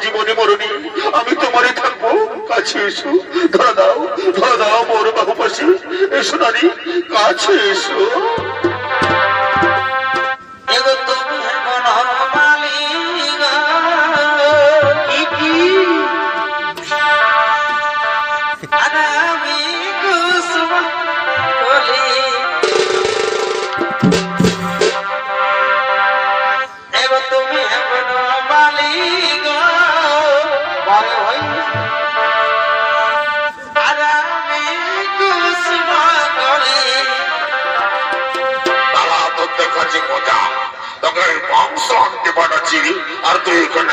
জীবনে মরণী আমি তোমারই থাকবো। কাছে এসো, ধরা দাও মোর বাহু পাশে এসো নারী, কাছে এসো। তোকে বংশ আনতে পাঠাচ্ছি আর তুই এখানে